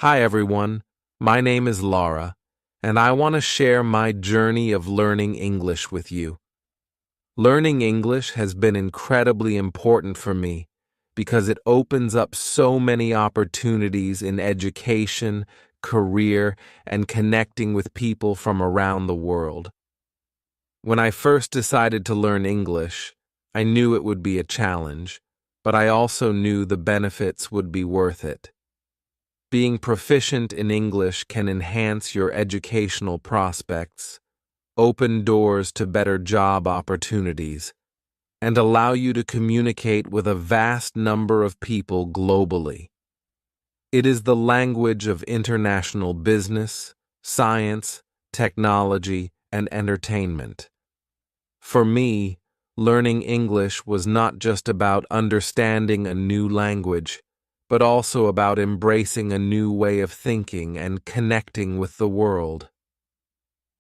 Hi everyone, my name is Laura, and I want to share my journey of learning English with you. Learning English has been incredibly important for me because it opens up so many opportunities in education, career, and connecting with people from around the world. When I first decided to learn English, I knew it would be a challenge, but I also knew the benefits would be worth it. Being proficient in English can enhance your educational prospects, open doors to better job opportunities, and allow you to communicate with a vast number of people globally. It is the language of international business, science, technology, and entertainment. For me, learning English was not just about understanding a new language, but also about embracing a new way of thinking and connecting with the world.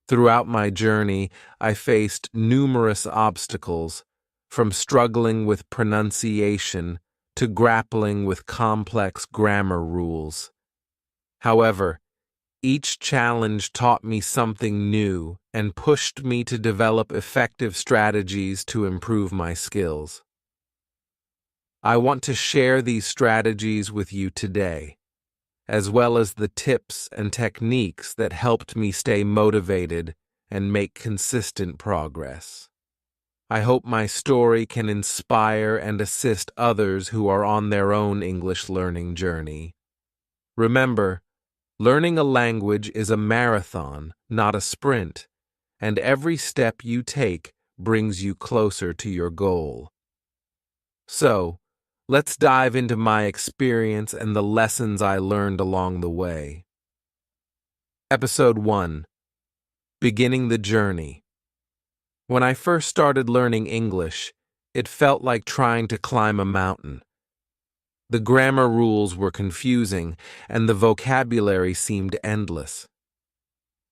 Throughout my journey, I faced numerous obstacles, from struggling with pronunciation to grappling with complex grammar rules. However, each challenge taught me something new and pushed me to develop effective strategies to improve my skills. I want to share these strategies with you today, as well as the tips and techniques that helped me stay motivated and make consistent progress. I hope my story can inspire and assist others who are on their own English learning journey. Remember, learning a language is a marathon, not a sprint, and every step you take brings you closer to your goal. So, let's dive into my experience and the lessons I learned along the way. Episode 1: Beginning the Journey. When I first started learning English, it felt like trying to climb a mountain. The grammar rules were confusing, and the vocabulary seemed endless.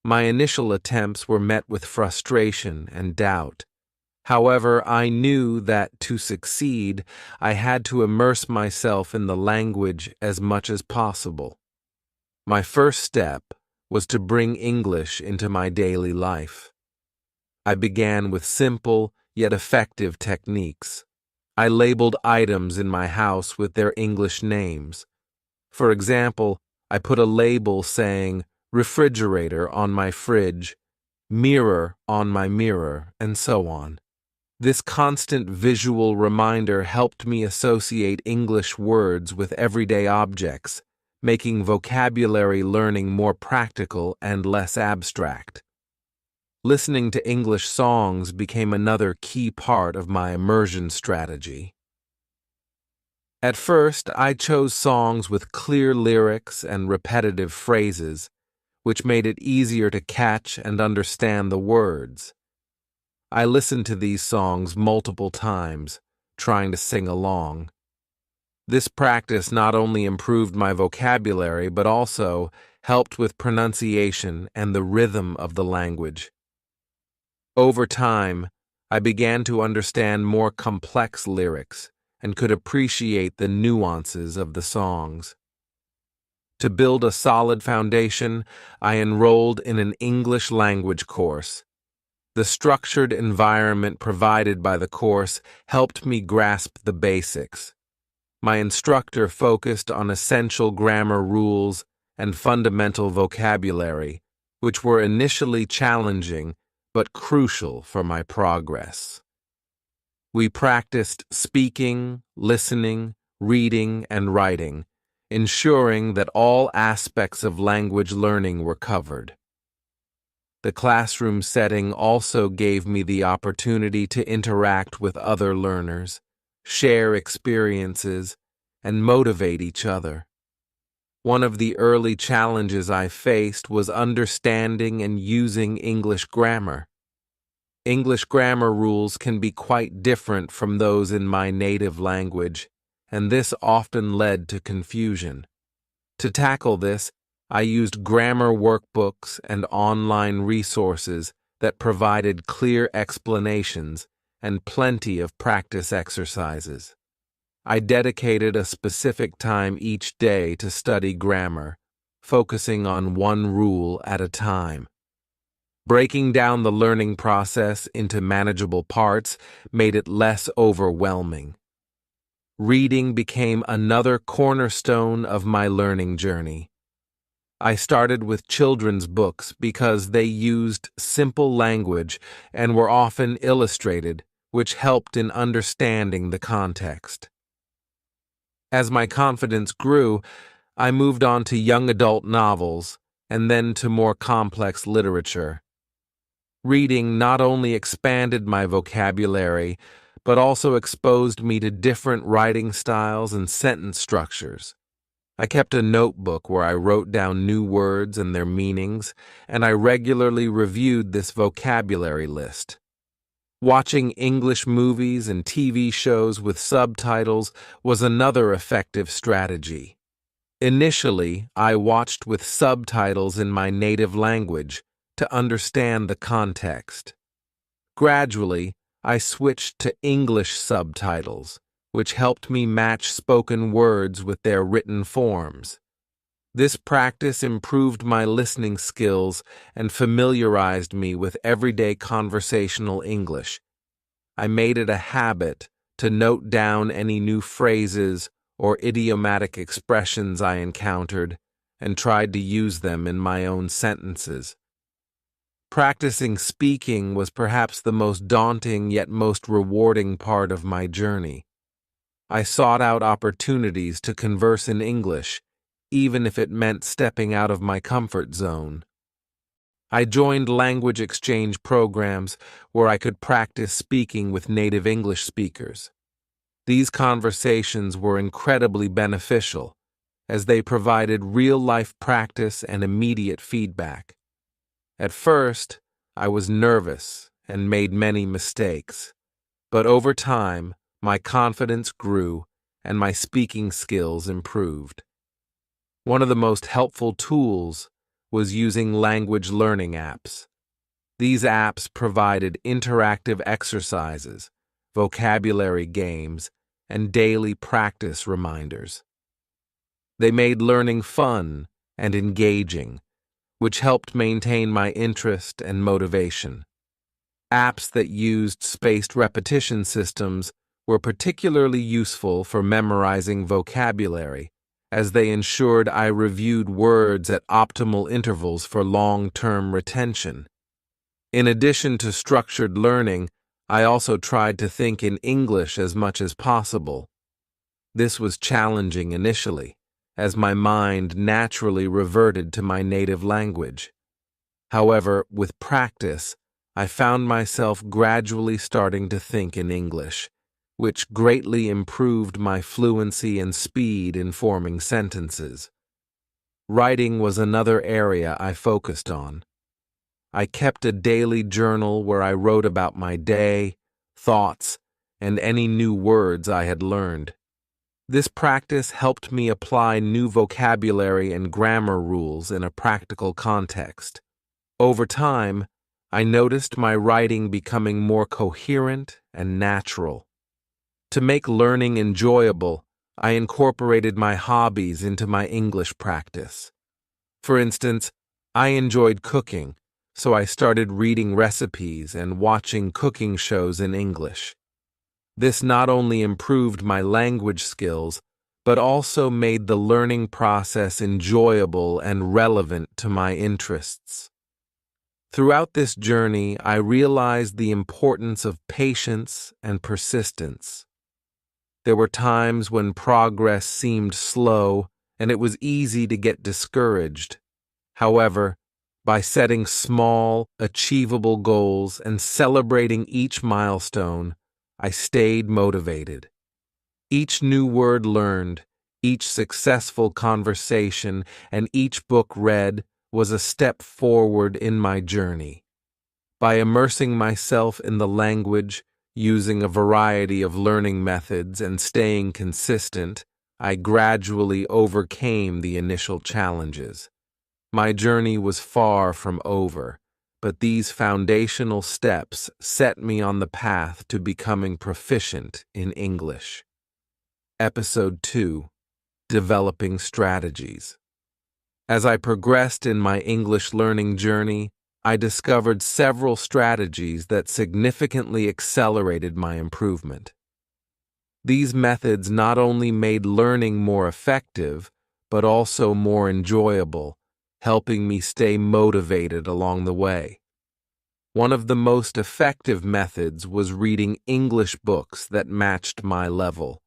My initial attempts were met with frustration and doubt. However, I knew that to succeed, I had to immerse myself in the language as much as possible. My first step was to bring English into my daily life. I began with simple yet effective techniques. I labeled items in my house with their English names. For example, I put a label saying refrigerator on my fridge, mirror on my mirror, and so on. This constant visual reminder helped me associate English words with everyday objects, making vocabulary learning more practical and less abstract. Listening to English songs became another key part of my immersion strategy. At first, I chose songs with clear lyrics and repetitive phrases, which made it easier to catch and understand the words. I listened to these songs multiple times, trying to sing along. This practice not only improved my vocabulary, but also helped with pronunciation and the rhythm of the language. Over time, I began to understand more complex lyrics and could appreciate the nuances of the songs. To build a solid foundation, I enrolled in an English language course. The structured environment provided by the course helped me grasp the basics. My instructor focused on essential grammar rules and fundamental vocabulary, which were initially challenging but crucial for my progress. We practiced speaking, listening, reading, and writing, ensuring that all aspects of language learning were covered. The classroom setting also gave me the opportunity to interact with other learners, share experiences, and motivate each other. One of the early challenges I faced was understanding and using English grammar. English grammar rules can be quite different from those in my native language, and this often led to confusion. To tackle this, I used grammar workbooks and online resources that provided clear explanations and plenty of practice exercises. I dedicated a specific time each day to study grammar, focusing on one rule at a time. Breaking down the learning process into manageable parts made it less overwhelming. Reading became another cornerstone of my learning journey. I started with children's books because they used simple language and were often illustrated, which helped in understanding the context. As my confidence grew, I moved on to young adult novels and then to more complex literature. Reading not only expanded my vocabulary, but also exposed me to different writing styles and sentence structures. I kept a notebook where I wrote down new words and their meanings, and I regularly reviewed this vocabulary list. Watching English movies and TV shows with subtitles was another effective strategy. Initially, I watched with subtitles in my native language to understand the context. Gradually, I switched to English subtitles, which helped me match spoken words with their written forms. This practice improved my listening skills and familiarized me with everyday conversational English. I made it a habit to note down any new phrases or idiomatic expressions I encountered and tried to use them in my own sentences. Practicing speaking was perhaps the most daunting yet most rewarding part of my journey. I sought out opportunities to converse in English, even if it meant stepping out of my comfort zone. I joined language exchange programs where I could practice speaking with native English speakers. These conversations were incredibly beneficial, as they provided real-life practice and immediate feedback. At first, I was nervous and made many mistakes, but over time, my confidence grew and my speaking skills improved. One of the most helpful tools was using language learning apps. These apps provided interactive exercises, vocabulary games, and daily practice reminders. They made learning fun and engaging, which helped maintain my interest and motivation. Apps that used spaced repetition systems were particularly useful for memorizing vocabulary, as they ensured I reviewed words at optimal intervals for long-term retention. In addition to structured learning, I also tried to think in English as much as possible. This was challenging initially, as my mind naturally reverted to my native language. However, with practice, I found myself gradually starting to think in English, which greatly improved my fluency and speed in forming sentences. Writing was another area I focused on. I kept a daily journal where I wrote about my day, thoughts, and any new words I had learned. This practice helped me apply new vocabulary and grammar rules in a practical context. Over time, I noticed my writing becoming more coherent and natural. To make learning enjoyable, I incorporated my hobbies into my English practice. For instance, I enjoyed cooking, so I started reading recipes and watching cooking shows in English. This not only improved my language skills, but also made the learning process enjoyable and relevant to my interests. Throughout this journey, I realized the importance of patience and persistence. There were times when progress seemed slow, and it was easy to get discouraged. However, by setting small, achievable goals and celebrating each milestone, I stayed motivated. Each new word learned, each successful conversation, and each book read was a step forward in my journey. By immersing myself in the language, using a variety of learning methods, and staying consistent, I gradually overcame the initial challenges. My journey was far from over, but these foundational steps set me on the path to becoming proficient in English. Episode 2: Developing Strategies. As I progressed in my English learning journey, I discovered several strategies that significantly accelerated my improvement. These methods not only made learning more effective, but also more enjoyable, helping me stay motivated along the way. One of the most effective methods was reading English books that matched my level.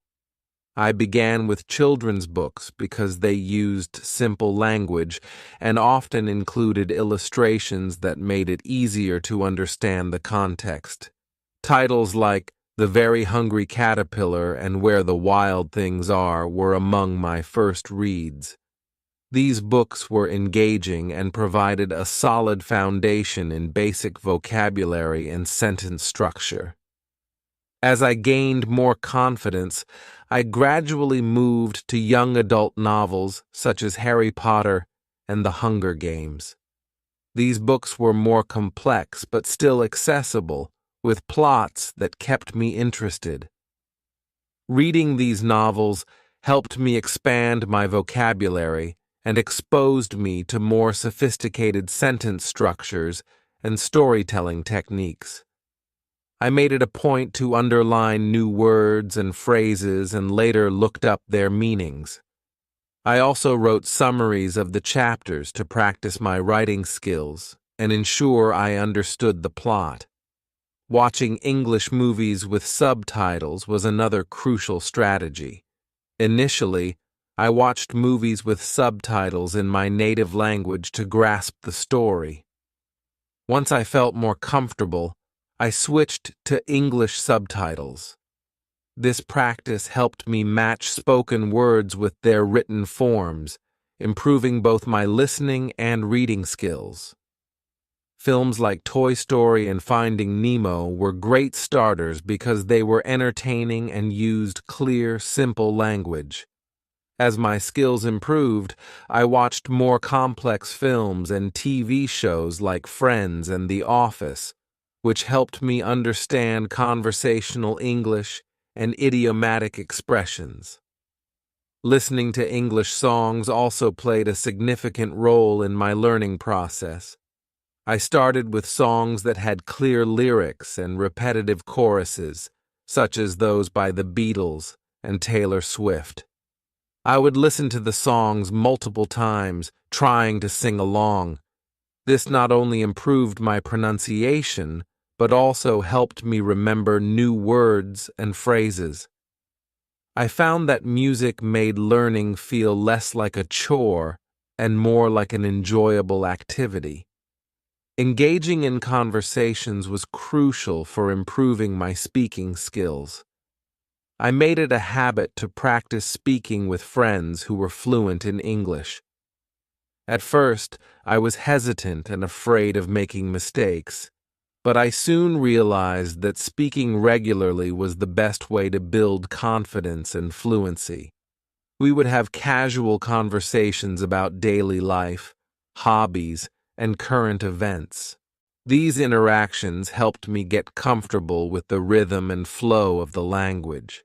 I began with children's books because they used simple language and often included illustrations that made it easier to understand the context. Titles like The Very Hungry Caterpillar and Where the Wild Things Are were among my first reads. These books were engaging and provided a solid foundation in basic vocabulary and sentence structure. As I gained more confidence, I gradually moved to young adult novels such as Harry Potter and The Hunger Games. These books were more complex but still accessible, with plots that kept me interested. Reading these novels helped me expand my vocabulary and exposed me to more sophisticated sentence structures and storytelling techniques. I made it a point to underline new words and phrases and later looked up their meanings. I also wrote summaries of the chapters to practice my writing skills and ensure I understood the plot. Watching English movies with subtitles was another crucial strategy. Initially, I watched movies with subtitles in my native language to grasp the story. Once I felt more comfortable, I switched to English subtitles. This practice helped me match spoken words with their written forms, improving both my listening and reading skills. Films like Toy Story and Finding Nemo were great starters because they were entertaining and used clear, simple language. As my skills improved, I watched more complex films and TV shows like Friends and The Office, which helped me understand conversational English and idiomatic expressions. Listening to English songs also played a significant role in my learning process. I started with songs that had clear lyrics and repetitive choruses, such as those by the Beatles and Taylor Swift. I would listen to the songs multiple times, trying to sing along. This not only improved my pronunciation, but also helped me remember new words and phrases. I found that music made learning feel less like a chore and more like an enjoyable activity. Engaging in conversations was crucial for improving my speaking skills. I made it a habit to practice speaking with friends who were fluent in English. At first, I was hesitant and afraid of making mistakes, but I soon realized that speaking regularly was the best way to build confidence and fluency. We would have casual conversations about daily life, hobbies, and current events. These interactions helped me get comfortable with the rhythm and flow of the language.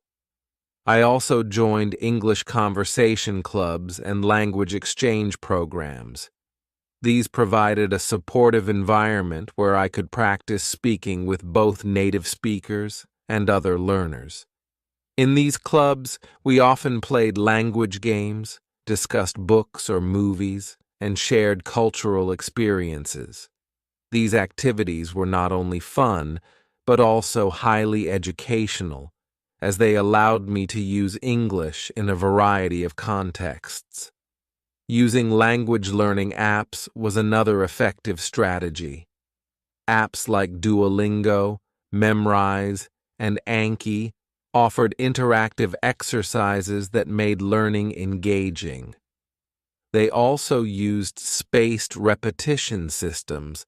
I also joined English conversation clubs and language exchange programs. These provided a supportive environment where I could practice speaking with both native speakers and other learners. In these clubs, we often played language games, discussed books or movies, and shared cultural experiences. These activities were not only fun, but also highly educational, as they allowed me to use English in a variety of contexts. Using language learning apps was another effective strategy. Apps like Duolingo, Memrise, and Anki offered interactive exercises that made learning engaging. They also used spaced repetition systems,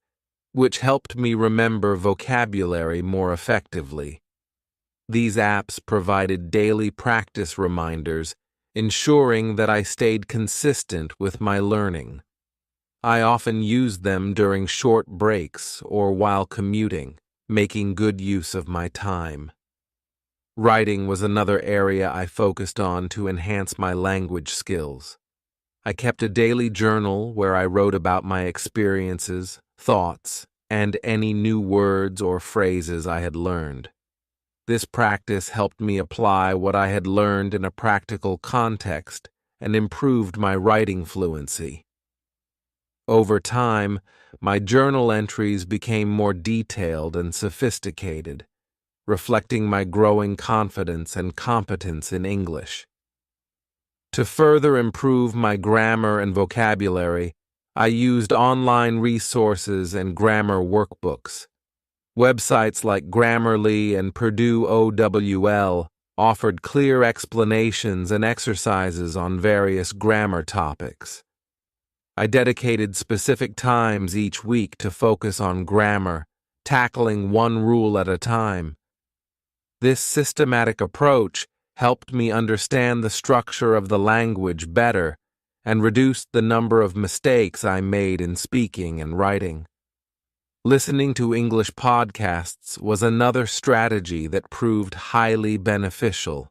which helped me remember vocabulary more effectively. These apps provided daily practice reminders, ensuring that I stayed consistent with my learning. I often used them during short breaks or while commuting, making good use of my time. Writing was another area I focused on to enhance my language skills. I kept a daily journal where I wrote about my experiences, thoughts, and any new words or phrases I had learned. This practice helped me apply what I had learned in a practical context and improved my writing fluency. Over time, my journal entries became more detailed and sophisticated, reflecting my growing confidence and competence in English. To further improve my grammar and vocabulary, I used online resources and grammar workbooks. Websites like Grammarly and Purdue OWL offered clear explanations and exercises on various grammar topics. I dedicated specific times each week to focus on grammar, tackling one rule at a time. This systematic approach helped me understand the structure of the language better and reduced the number of mistakes I made in speaking and writing. Listening to English podcasts was another strategy that proved highly beneficial.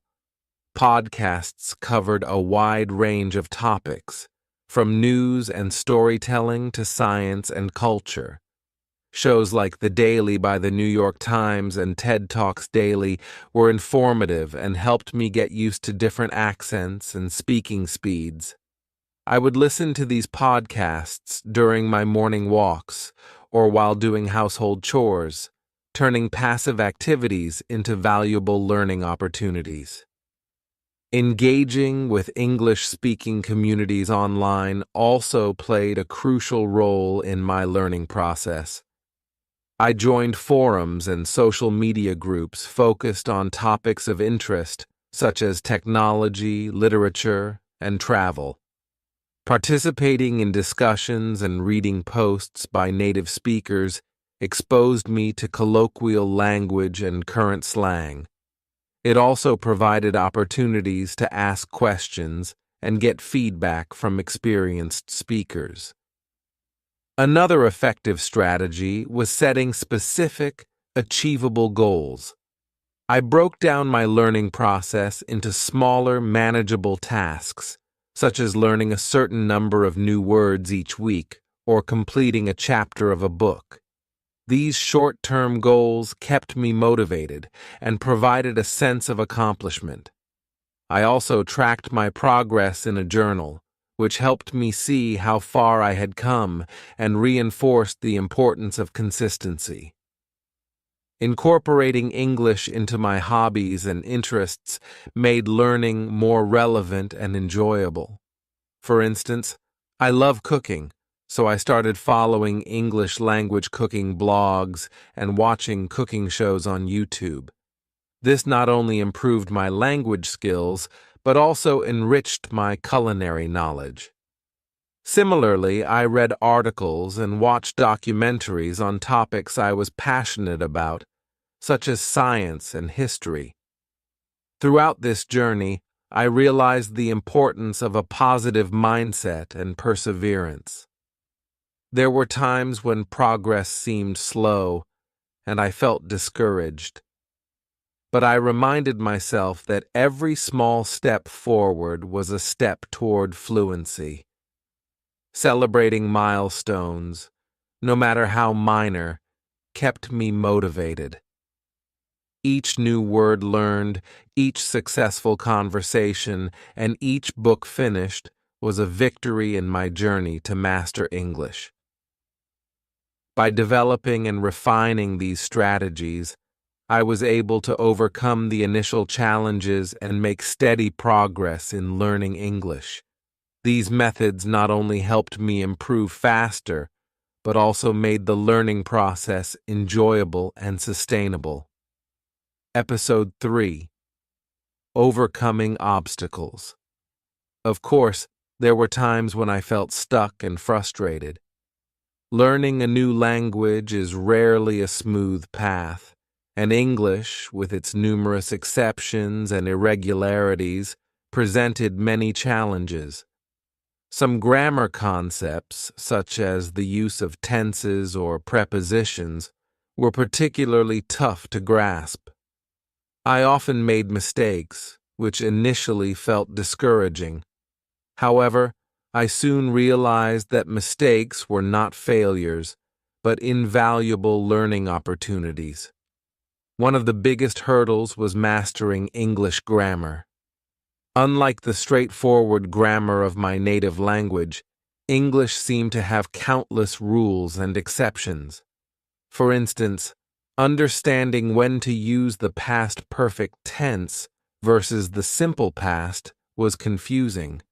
Podcasts covered a wide range of topics, from news and storytelling to science and culture. Shows like The Daily by the New York Times and TED Talks Daily were informative and helped me get used to different accents and speaking speeds. I would listen to these podcasts during my morning walks or while doing household chores, turning passive activities into valuable learning opportunities. Engaging with English-speaking communities online also played a crucial role in my learning process. I joined forums and social media groups focused on topics of interest, such as technology, literature, and travel. Participating in discussions and reading posts by native speakers exposed me to colloquial language and current slang. It also provided opportunities to ask questions and get feedback from experienced speakers. Another effective strategy was setting specific, achievable goals. I broke down my learning process into smaller, manageable tasks, such as learning a certain number of new words each week or completing a chapter of a book. These short-term goals kept me motivated and provided a sense of accomplishment. I also tracked my progress in a journal, which helped me see how far I had come and reinforced the importance of consistency. Incorporating English into my hobbies and interests made learning more relevant and enjoyable. For instance, I love cooking, so I started following English language cooking blogs and watching cooking shows on YouTube. This not only improved my language skills, but also enriched my culinary knowledge. Similarly, I read articles and watched documentaries on topics I was passionate about, such as science and history. Throughout this journey, I realized the importance of a positive mindset and perseverance. There were times when progress seemed slow, and I felt discouraged. But I reminded myself that every small step forward was a step toward fluency. Celebrating milestones, no matter how minor, kept me motivated. Each new word learned, each successful conversation, and each book finished was a victory in my journey to master English. By developing and refining these strategies, I was able to overcome the initial challenges and make steady progress in learning English. These methods not only helped me improve faster, but also made the learning process enjoyable and sustainable. Episode 3: Overcoming Obstacles. Of course, there were times when I felt stuck and frustrated. Learning a new language is rarely a smooth path, and English, with its numerous exceptions and irregularities, presented many challenges. Some grammar concepts, such as the use of tenses or prepositions, were particularly tough to grasp. I often made mistakes, which initially felt discouraging. However, I soon realized that mistakes were not failures, but invaluable learning opportunities. One of the biggest hurdles was mastering English grammar. Unlike the straightforward grammar of my native language, English seemed to have countless rules and exceptions. For instance, understanding when to use the past perfect tense versus the simple past was confusing.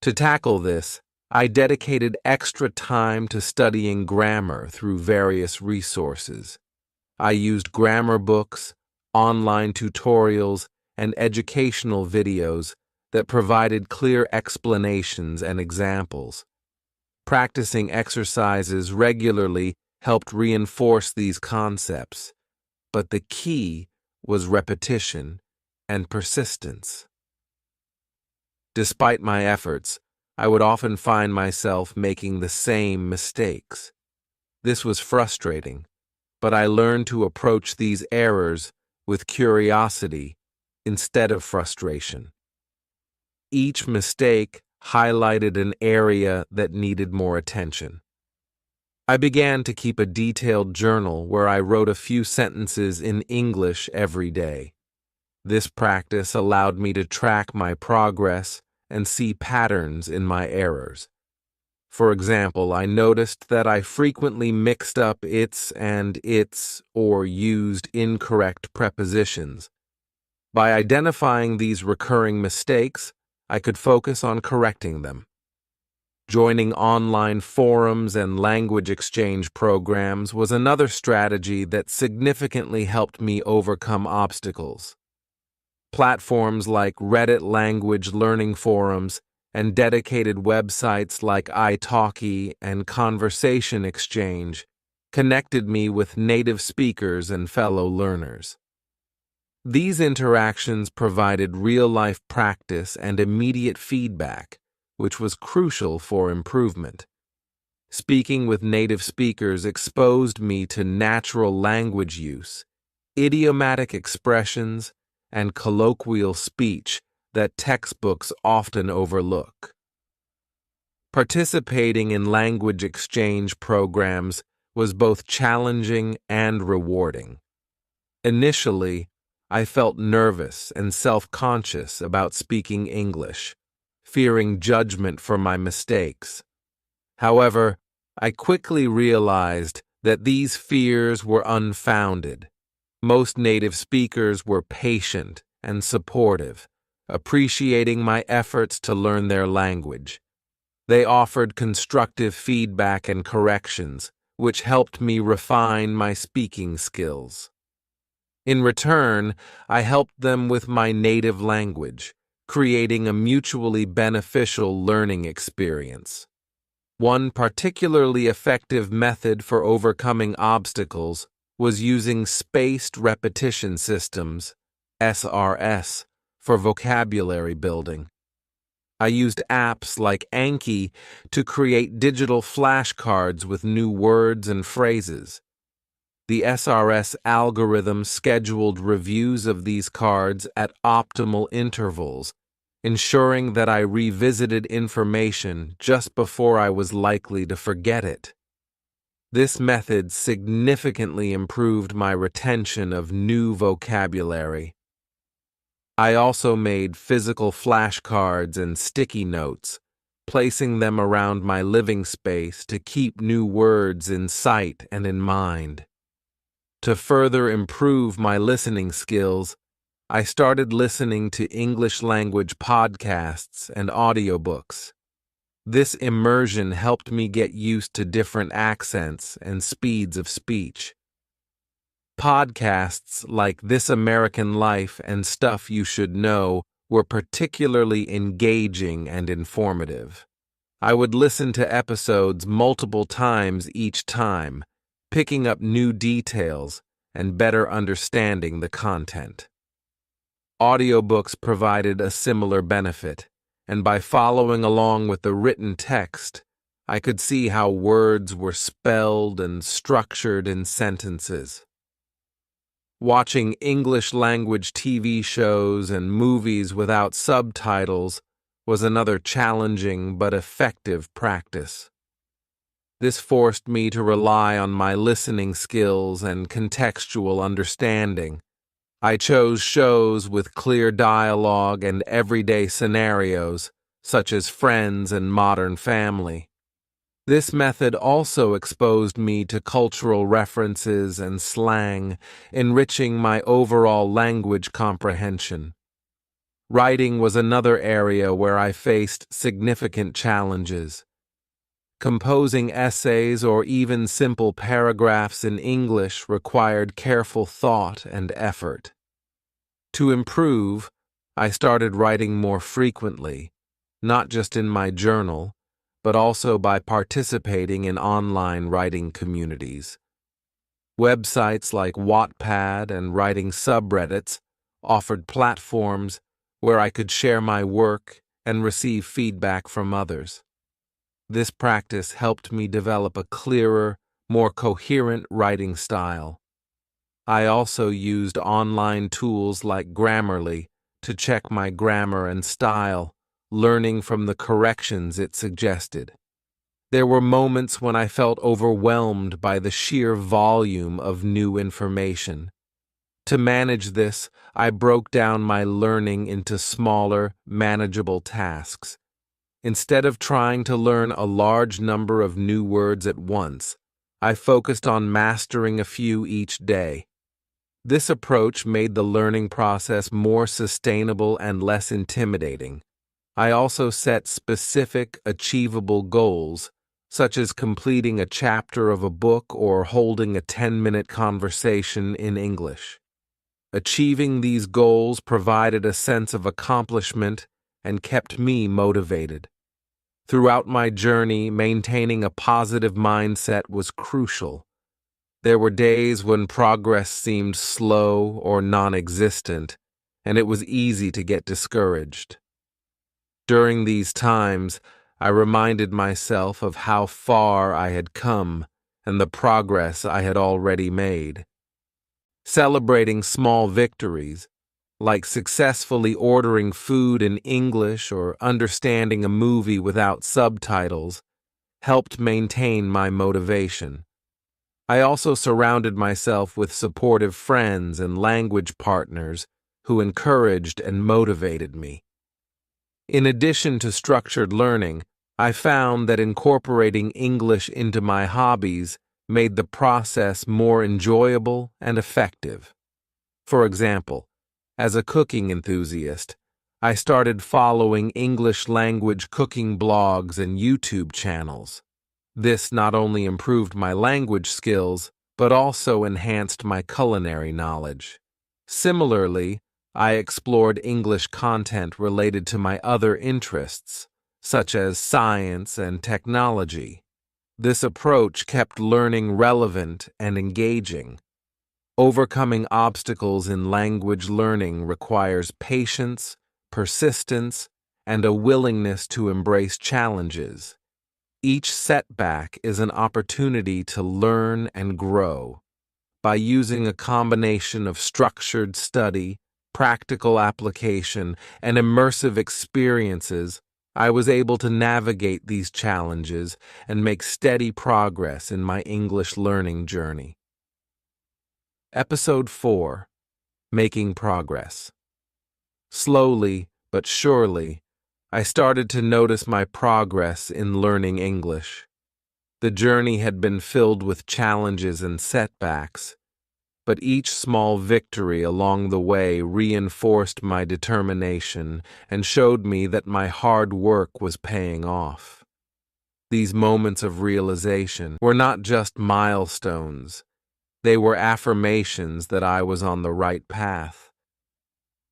To tackle this, I dedicated extra time to studying grammar through various resources. I used grammar books, online tutorials, and educational videos that provided clear explanations and examples. Practicing exercises regularly helped reinforce these concepts, but the key was repetition and persistence. Despite my efforts, I would often find myself making the same mistakes. This was frustrating, but I learned to approach these errors with curiosity instead of frustration. Each mistake highlighted an area that needed more attention. I began to keep a detailed journal where I wrote a few sentences in English every day. This practice allowed me to track my progress and see patterns in my errors. For example, I noticed that I frequently mixed up its and its or used incorrect prepositions. By identifying these recurring mistakes, I could focus on correcting them. Joining online forums and language exchange programs was another strategy that significantly helped me overcome obstacles. Platforms like Reddit language learning forums and dedicated websites like italki and Conversation Exchange connected me with native speakers and fellow learners. These interactions provided real-life practice and immediate feedback, which was crucial for improvement. Speaking with native speakers exposed me to natural language use, idiomatic expressions, and colloquial speech that textbooks often overlook. Participating in language exchange programs was both challenging and rewarding. Initially, I felt nervous and self-conscious about speaking English, fearing judgment for my mistakes. However, I quickly realized that these fears were unfounded. Most native speakers were patient and supportive, appreciating my efforts to learn their language. They offered constructive feedback and corrections, which helped me refine my speaking skills. In return, I helped them with my native language, creating a mutually beneficial learning experience. One particularly effective method for overcoming obstacles was using spaced repetition systems, SRS, for vocabulary building. I used apps like Anki to create digital flashcards with new words and phrases. The SRS algorithm scheduled reviews of these cards at optimal intervals, ensuring that I revisited information just before I was likely to forget it. This method significantly improved my retention of new vocabulary. I also made physical flashcards and sticky notes, placing them around my living space to keep new words in sight and in mind. To further improve my listening skills, I started listening to English language podcasts and audiobooks. This immersion helped me get used to different accents and speeds of speech. Podcasts like This American Life and Stuff You Should Know were particularly engaging and informative. I would listen to episodes multiple times each time, picking up new details and better understanding the content. Audiobooks provided a similar benefit, and by following along with the written text, I could see how words were spelled and structured in sentences. Watching English language TV shows and movies without subtitles was another challenging but effective practice. This forced me to rely on my listening skills and contextual understanding. I chose shows with clear dialogue and everyday scenarios, such as Friends and Modern Family. This method also exposed me to cultural references and slang, enriching my overall language comprehension. Writing was another area where I faced significant challenges. Composing essays or even simple paragraphs in English required careful thought and effort. To improve, I started writing more frequently, not just in my journal, but also by participating in online writing communities. Websites like Wattpad and writing subreddits offered platforms where I could share my work and receive feedback from others. This practice helped me develop a clearer, more coherent writing style. I also used online tools like Grammarly to check my grammar and style, learning from the corrections it suggested. There were moments when I felt overwhelmed by the sheer volume of new information. To manage this, I broke down my learning into smaller, manageable tasks. Instead of trying to learn a large number of new words at once, I focused on mastering a few each day. This approach made the learning process more sustainable and less intimidating. I also set specific, achievable goals, such as completing a chapter of a book or holding a 10-minute conversation in English. Achieving these goals provided a sense of accomplishment and kept me motivated. Throughout my journey, maintaining a positive mindset was crucial. There were days when progress seemed slow or non-existent, and it was easy to get discouraged. During these times, I reminded myself of how far I had come and the progress I had already made. Celebrating small victories, like successfully ordering food in English or understanding a movie without subtitles, helped maintain my motivation. I also surrounded myself with supportive friends and language partners who encouraged and motivated me. In addition to structured learning, I found that incorporating English into my hobbies made the process more enjoyable and effective. For example, as a cooking enthusiast, I started following English language cooking blogs and YouTube channels. This not only improved my language skills, but also enhanced my culinary knowledge. Similarly, I explored English content related to my other interests, such as science and technology. This approach kept learning relevant and engaging. Overcoming obstacles in language learning requires patience, persistence, and a willingness to embrace challenges. Each setback is an opportunity to learn and grow. By using a combination of structured study, practical application, and immersive experiences, I was able to navigate these challenges and make steady progress in my English learning journey. Episode 4: Making Progress. Slowly but surely, I started to notice my progress in learning English. The journey had been filled with challenges and setbacks, but each small victory along the way reinforced my determination and showed me that my hard work was paying off. These moments of realization were not just milestones, they were affirmations that I was on the right path.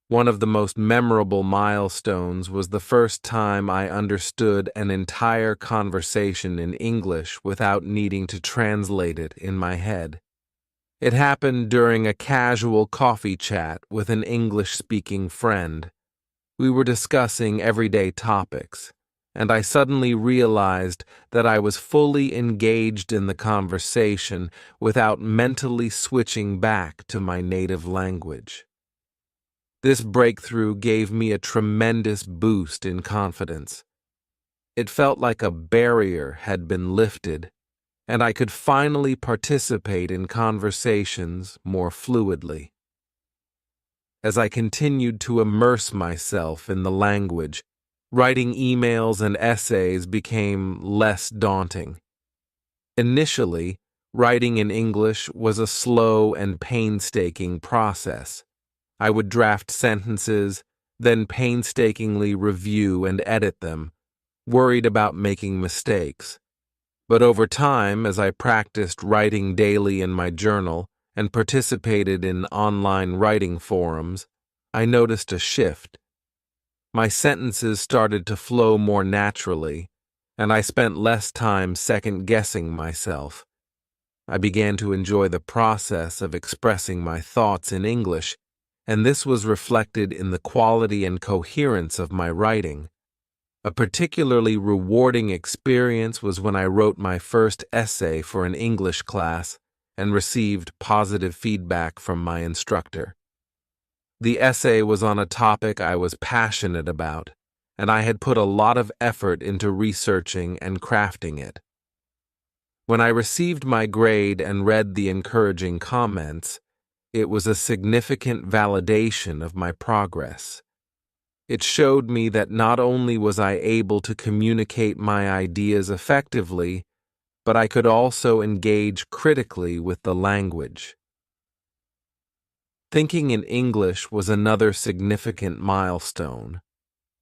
One of the most memorable milestones was the first time I understood an entire conversation in English without needing to translate it in my head. It happened during a casual coffee chat with an English-speaking friend. We were discussing everyday topics, and I suddenly realized that I was fully engaged in the conversation without mentally switching back to my native language. This breakthrough gave me a tremendous boost in confidence. It felt like a barrier had been lifted, and I could finally participate in conversations more fluidly. As I continued to immerse myself in the language, writing emails and essays became less daunting. Initially, writing in English was a slow and painstaking process. I would draft sentences, then painstakingly review and edit them, worried about making mistakes. But over time, as I practiced writing daily in my journal and participated in online writing forums, I noticed a shift. My sentences started to flow more naturally, and I spent less time second-guessing myself. I began to enjoy the process of expressing my thoughts in English, and this was reflected in the quality and coherence of my writing. A particularly rewarding experience was when I wrote my first essay for an English class and received positive feedback from my instructor. The essay was on a topic I was passionate about, and I had put a lot of effort into researching and crafting it. When I received my grade and read the encouraging comments, it was a significant validation of my progress. It showed me that not only was I able to communicate my ideas effectively, but I could also engage critically with the language. Thinking in English was another significant milestone.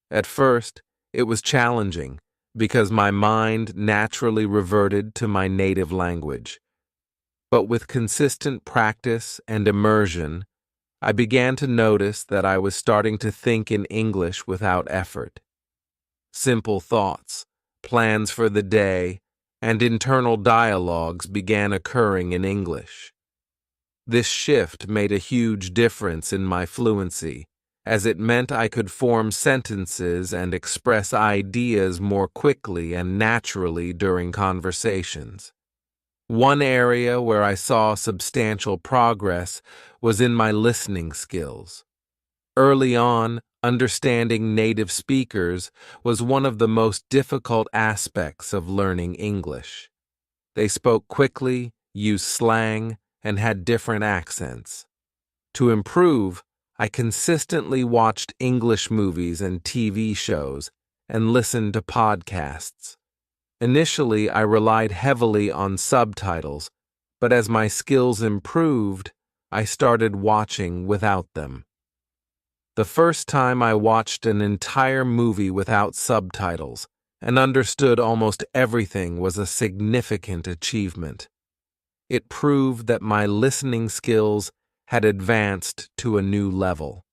At first, it was challenging because my mind naturally reverted to my native language. But with consistent practice and immersion, I began to notice that I was starting to think in English without effort. Simple thoughts, plans for the day, and internal dialogues began occurring in English. This shift made a huge difference in my fluency, as it meant I could form sentences and express ideas more quickly and naturally during conversations. One area where I saw substantial progress was in my listening skills. Early on, understanding native speakers was one of the most difficult aspects of learning English. They spoke quickly, used slang, and had different accents. To improve, I consistently watched English movies and TV shows and listened to podcasts. Initially, I relied heavily on subtitles, but as my skills improved, I started watching without them. The first time I watched an entire movie without subtitles and understood almost everything was a significant achievement. It proved that my listening skills had advanced to a new level.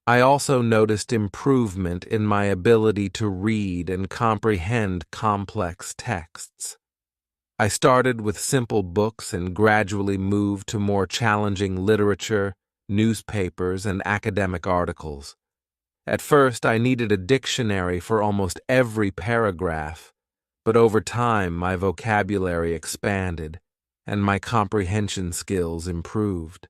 I also noticed improvement in my ability to read and comprehend complex texts. I started with simple books and gradually moved to more challenging literature, newspapers, and academic articles. At first, I needed a dictionary for almost every paragraph, but over time my vocabulary expanded and my comprehension skills improved.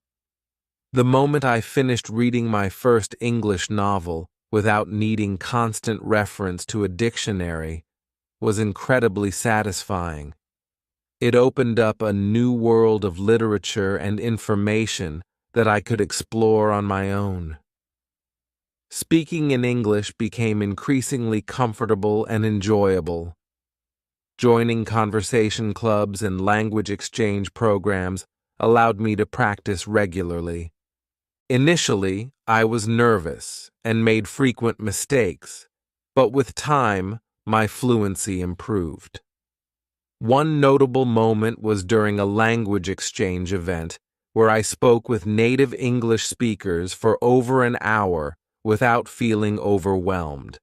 The moment I finished reading my first English novel without needing constant reference to a dictionary was incredibly satisfying. It opened up a new world of literature and information that I could explore on my own. Speaking in English became increasingly comfortable and enjoyable. Joining conversation clubs and language exchange programs allowed me to practice regularly. Initially, I was nervous and made frequent mistakes, but with time, my fluency improved. One notable moment was during a language exchange event where I spoke with native English speakers for over an hour without feeling overwhelmed.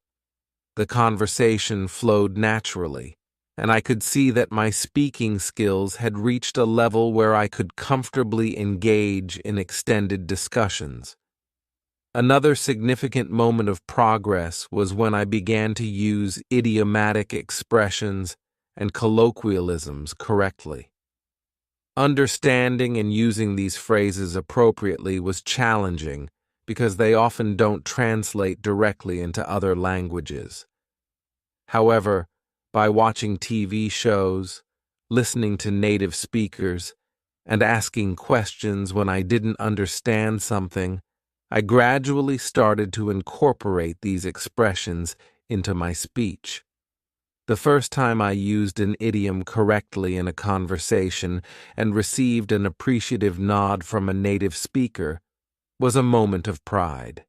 The conversation flowed naturally, and I could see that my speaking skills had reached a level where I could comfortably engage in extended discussions. Another significant moment of progress was when I began to use idiomatic expressions and colloquialisms correctly. Understanding and using these phrases appropriately was challenging because they often don't translate directly into other languages. However, by watching TV shows, listening to native speakers, and asking questions when I didn't understand something, I gradually started to incorporate these expressions into my speech. The first time I used an idiom correctly in a conversation and received an appreciative nod from a native speaker was a moment of pride.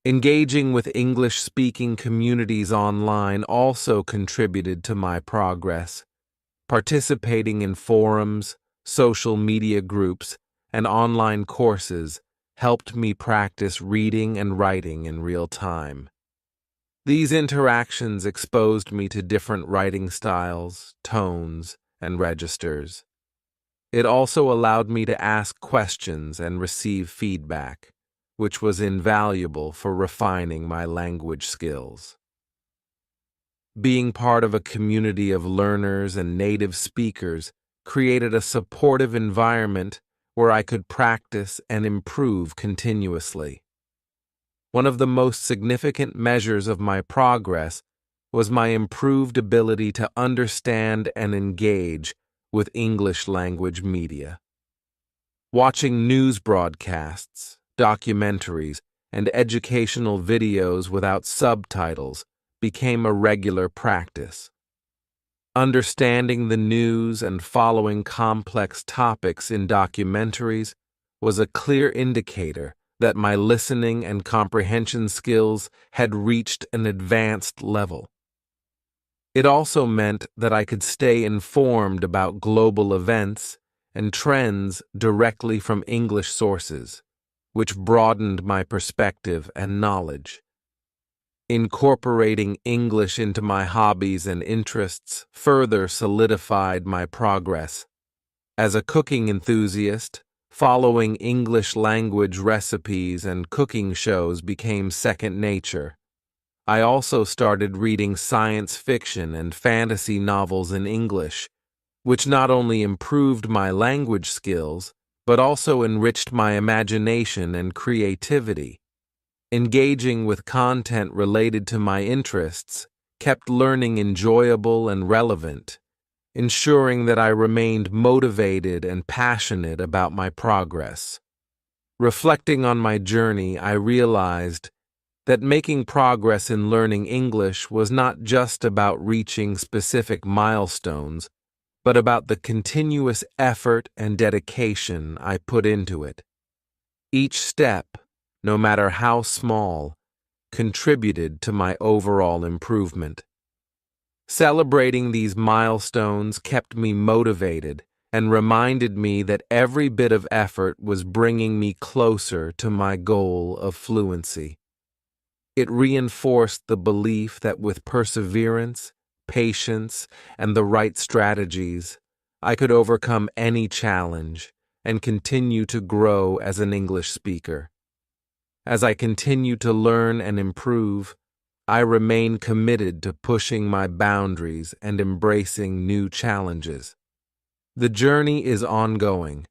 Engaging with English-speaking communities online also contributed to my progress. Participating in forums, social media groups, and online courses helped me practice reading and writing in real time. These interactions exposed me to different writing styles, tones, and registers. It also allowed me to ask questions and receive feedback, which was invaluable for refining my language skills. Being part of a community of learners and native speakers created a supportive environment where I could practice and improve continuously. One of the most significant measures of my progress was my improved ability to understand and engage with English language media. Watching news broadcasts, documentaries, and educational videos without subtitles became a regular practice. Understanding the news and following complex topics in documentaries was a clear indicator that my listening and comprehension skills had reached an advanced level. It also meant that I could stay informed about global events and trends directly from English sources, which broadened my perspective and knowledge. Incorporating English into my hobbies and interests further solidified my progress. As a cooking enthusiast, following English language recipes and cooking shows became second nature. I also started reading science fiction and fantasy novels in English, which not only improved my language skills, but also enriched my imagination and creativity. Engaging with content related to my interests kept learning enjoyable and relevant, ensuring that I remained motivated and passionate about my progress. Reflecting on my journey, I realized that making progress in learning English was not just about reaching specific milestones, but about the continuous effort and dedication I put into it. Each step, no matter how small, contributed to my overall improvement. Celebrating these milestones kept me motivated and reminded me that every bit of effort was bringing me closer to my goal of fluency. It reinforced the belief that with perseverance, patience, and the right strategies, I could overcome any challenge and continue to grow as an English speaker. As I continue to learn and improve, I remain committed to pushing my boundaries and embracing new challenges. The journey is ongoing,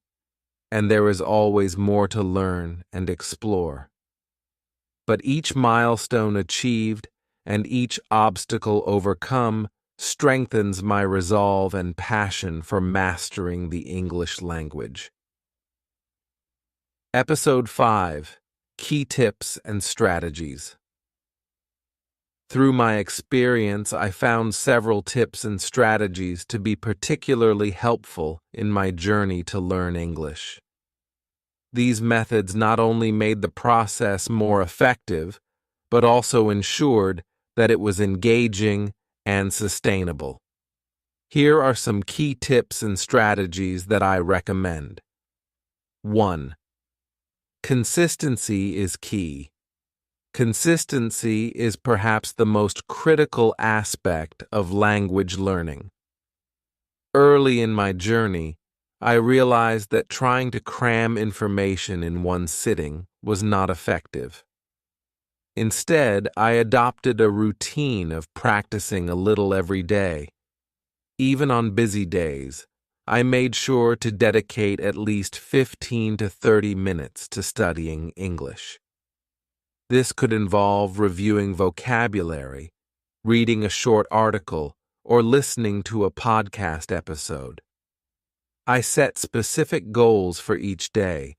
and there is always more to learn and explore. But each milestone achieved and each obstacle overcome strengthens my resolve and passion for mastering the English language. Episode 5: Key Tips and Strategies. Through my experience, I found several tips and strategies to be particularly helpful in my journey to learn English. These methods not only made the process more effective, but also ensured that it was engaging and sustainable. Here are some key tips and strategies that I recommend. 1. Consistency is key. Consistency is perhaps the most critical aspect of language learning. Early in my journey, I realized that trying to cram information in one sitting was not effective. Instead, I adopted a routine of practicing a little every day. Even on busy days, I made sure to dedicate at least 15 to 30 minutes to studying English. This could involve reviewing vocabulary, reading a short article, or listening to a podcast episode. I set specific goals for each day,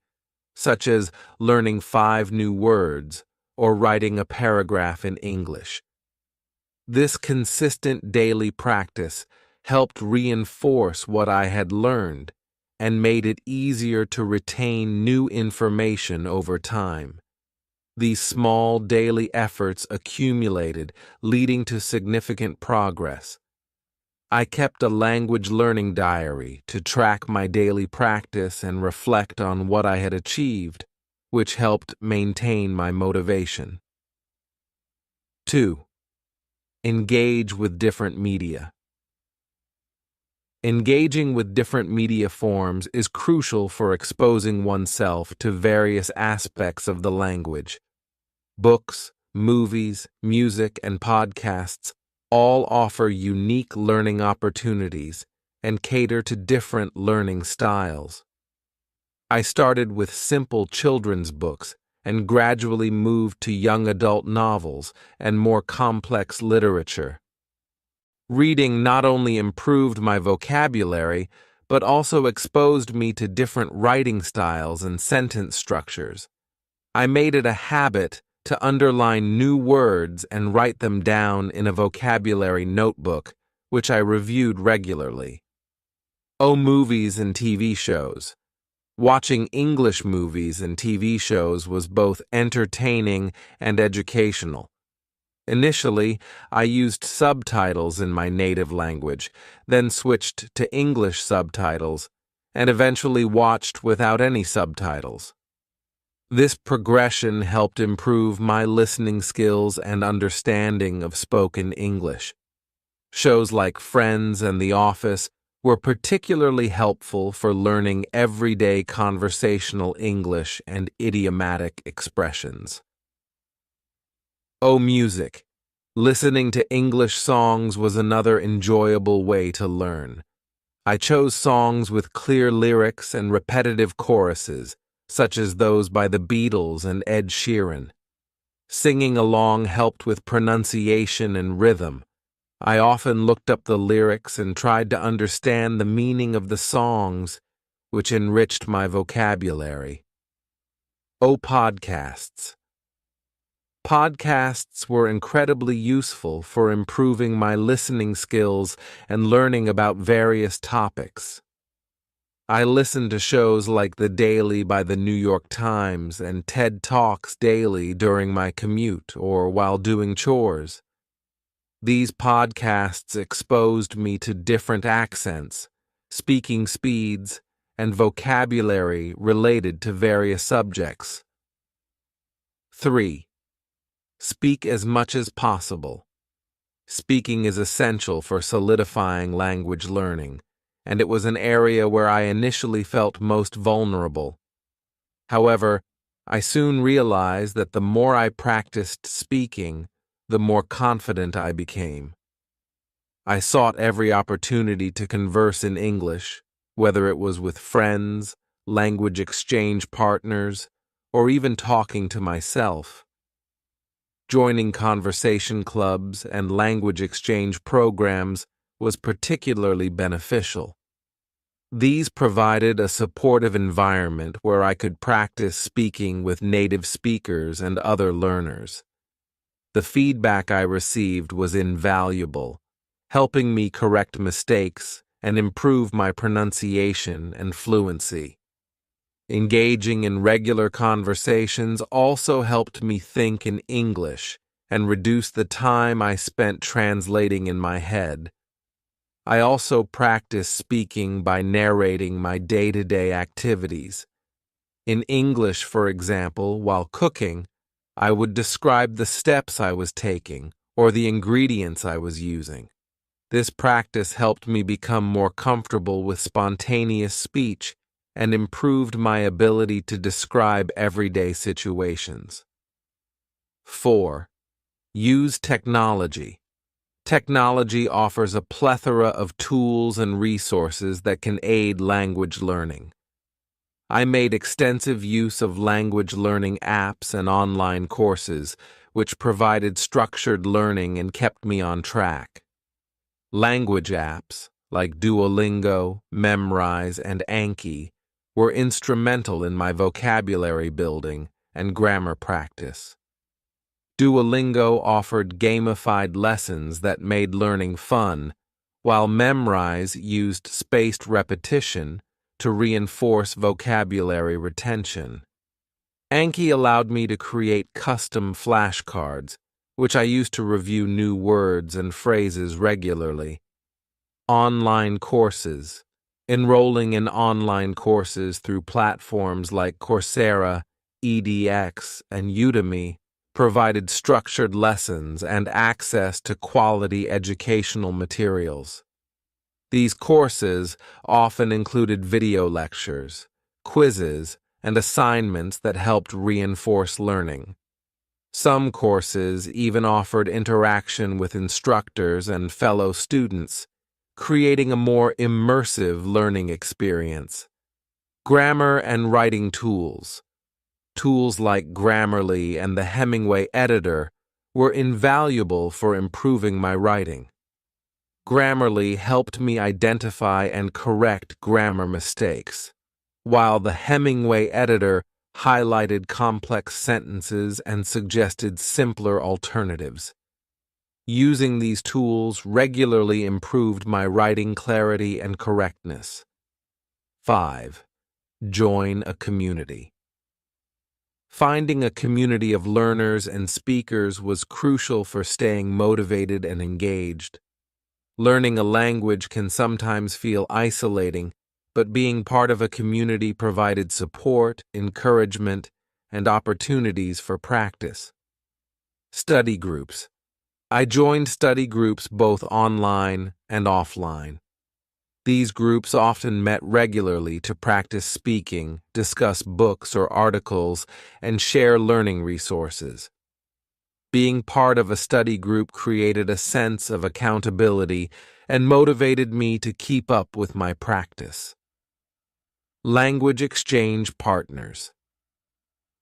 such as learning 5 new words or writing a paragraph in English. This consistent daily practice helped reinforce what I had learned and made it easier to retain new information over time. These small daily efforts accumulated, leading to significant progress. I kept a language learning diary to track my daily practice and reflect on what I had achieved, which helped maintain my motivation. 2. Engage with different media. Engaging with different media forms is crucial for exposing oneself to various aspects of the language. Books, movies, music, and podcasts all offer unique learning opportunities and cater to different learning styles. I started with simple children's books and gradually moved to young adult novels and more complex literature. Reading not only improved my vocabulary, but also exposed me to different writing styles and sentence structures. I made it a habit to underline new words and write them down in a vocabulary notebook, which I reviewed regularly. Movies and TV shows. Watching English movies and TV shows was both entertaining and educational. Initially, I used subtitles in my native language, then switched to English subtitles, and eventually watched without any subtitles. This progression helped improve my listening skills and understanding of spoken English. Shows like Friends and The Office were particularly helpful for learning everyday conversational English and idiomatic expressions. Music. Listening to English songs was another enjoyable way to learn. I chose songs with clear lyrics and repetitive choruses, such as those by the Beatles and Ed Sheeran. Singing along helped with pronunciation and rhythm. I often looked up the lyrics and tried to understand the meaning of the songs, which enriched my vocabulary. Podcasts. Podcasts were incredibly useful for improving my listening skills and learning about various topics. I listened to shows like The Daily by the New York Times and TED Talks daily during my commute or while doing chores. These podcasts exposed me to different accents, speaking speeds, and vocabulary related to various subjects. 3. Speak as much as possible. Speaking is essential for solidifying language learning, and it was an area where I initially felt most vulnerable. However, I soon realized that the more I practiced speaking, the more confident I became. I sought every opportunity to converse in English, whether it was with friends, language exchange partners, or even talking to myself. Joining conversation clubs and language exchange programs was particularly beneficial. These provided a supportive environment where I could practice speaking with native speakers and other learners. The feedback I received was invaluable, helping me correct mistakes and improve my pronunciation and fluency. Engaging in regular conversations also helped me think in English and reduce the time I spent translating in my head. I also practiced speaking by narrating my day-to-day activities. In English, for example, while cooking, I would describe the steps I was taking or the ingredients I was using. This practice helped me become more comfortable with spontaneous speech and improved my ability to describe everyday situations. 4. Use technology. Technology offers a plethora of tools and resources that can aid language learning. I made extensive use of language learning apps and online courses, which provided structured learning and kept me on track. Language apps, like Duolingo, Memrise, and Anki, were instrumental in my vocabulary building and grammar practice. Duolingo offered gamified lessons that made learning fun, while Memrise used spaced repetition to reinforce vocabulary retention. Anki allowed me to create custom flashcards, which I used to review new words and phrases regularly. Online courses. Enrolling in online courses through platforms like Coursera, edX, and Udemy provided structured lessons and access to quality educational materials. These courses often included video lectures, quizzes, and assignments that helped reinforce learning. Some courses even offered interaction with instructors and fellow students, creating a more immersive learning experience. Grammar and writing tools. Tools like Grammarly and the Hemingway editor were invaluable for improving my writing. Grammarly helped me identify and correct grammar mistakes, while the Hemingway editor highlighted complex sentences and suggested simpler alternatives. Using these tools regularly improved my writing clarity and correctness. 5. Join a community. Finding a community of learners and speakers was crucial for staying motivated and engaged. Learning a language can sometimes feel isolating, but being part of a community provided support, encouragement, and opportunities for practice. Study groups. I joined study groups both online and offline. These groups often met regularly to practice speaking, discuss books or articles, and share learning resources. Being part of a study group created a sense of accountability and motivated me to keep up with my practice. Language exchange partners.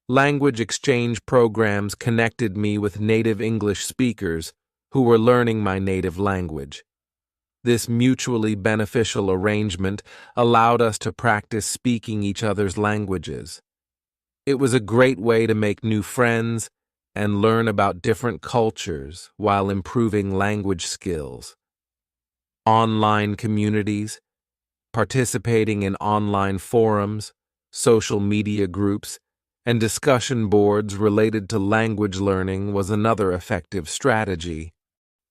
Language exchange programs connected me with native English speakers who were learning my native language. This mutually beneficial arrangement allowed us to practice speaking each other's languages. It was a great way to make new friends and learn about different cultures while improving language skills. Online communities. Participating in online forums, social media groups, and discussion boards related to language learning was another effective strategy.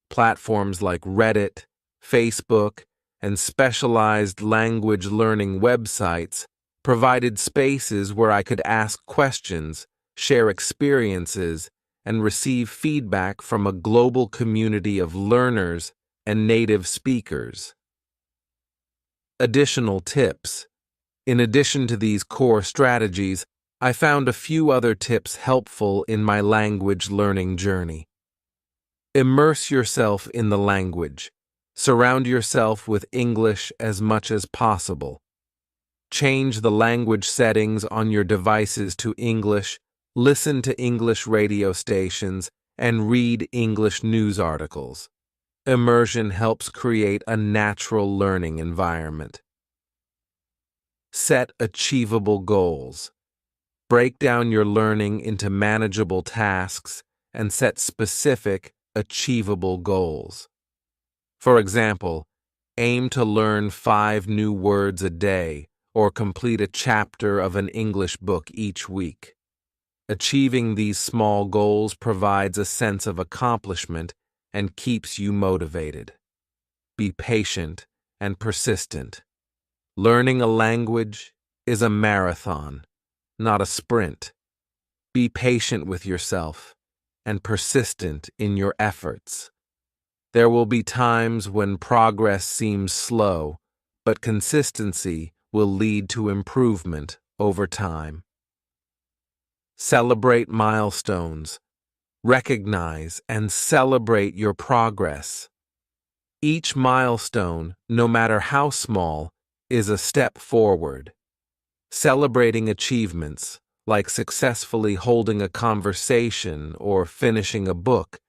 Platforms like Reddit, Facebook, and specialized language learning websites provided spaces where I could ask questions, share experiences, and receive feedback from a global community of learners and native speakers. Additional tips. In addition to these core strategies, I found a few other tips helpful in my language learning journey. Immerse yourself in the language. Surround yourself with English as much as possible. Change the language settings on your devices to English, listen to English radio stations, and read English news articles. Immersion helps create a natural learning environment. Set achievable goals. Break down your learning into manageable tasks and set specific, achievable goals. For example, aim to learn 5 new words a day or complete a chapter of an English book each week. Achieving these small goals provides a sense of accomplishment and keeps you motivated. Be patient and persistent. Learning a language is a marathon, not a sprint. Be patient with yourself and persistent in your efforts. There will be times when progress seems slow, but consistency will lead to improvement over time. Celebrate milestones. Recognize and celebrate your progress. Each milestone, no matter how small, is a step forward. Celebrating achievements, like successfully holding a conversation or finishing a book,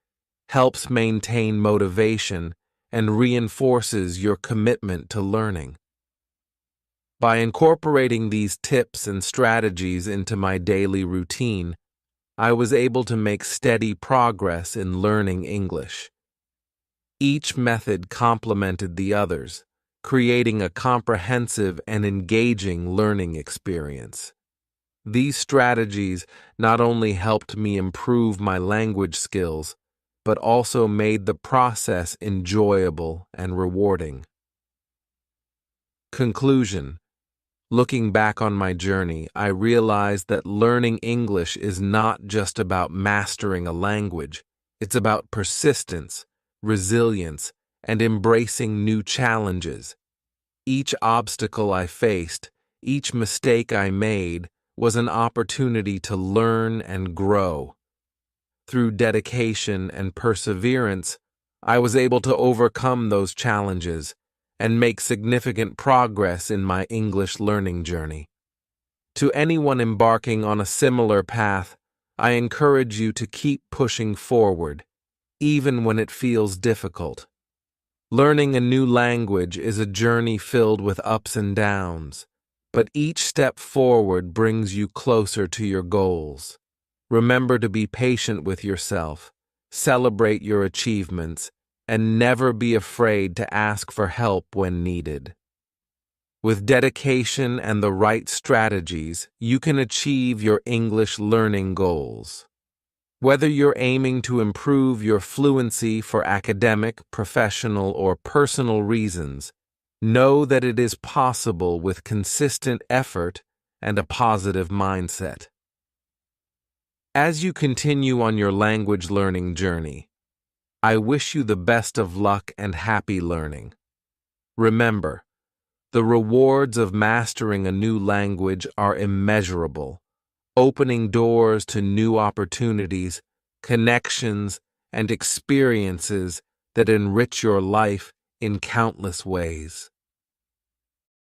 helps maintain motivation and reinforces your commitment to learning. By incorporating these tips and strategies into my daily routine, I was able to make steady progress in learning English. Each method complemented the others, creating a comprehensive and engaging learning experience. These strategies not only helped me improve my language skills, but also made the process enjoyable and rewarding. Conclusion. Looking back on my journey, I realized that learning English is not just about mastering a language. It's about persistence, resilience, and embracing new challenges. Each obstacle I faced, each mistake I made, was an opportunity to learn and grow. Through dedication and perseverance, I was able to overcome those challenges and make significant progress in my English learning journey. To anyone embarking on a similar path, I encourage you to keep pushing forward, even when it feels difficult. Learning a new language is a journey filled with ups and downs, but each step forward brings you closer to your goals. Remember to be patient with yourself, celebrate your achievements, and never be afraid to ask for help when needed. With dedication and the right strategies, you can achieve your English learning goals. Whether you're aiming to improve your fluency for academic, professional, or personal reasons, know that it is possible with consistent effort and a positive mindset. As you continue on your language learning journey, I wish you the best of luck and happy learning. Remember, the rewards of mastering a new language are immeasurable, opening doors to new opportunities, connections, and experiences that enrich your life in countless ways.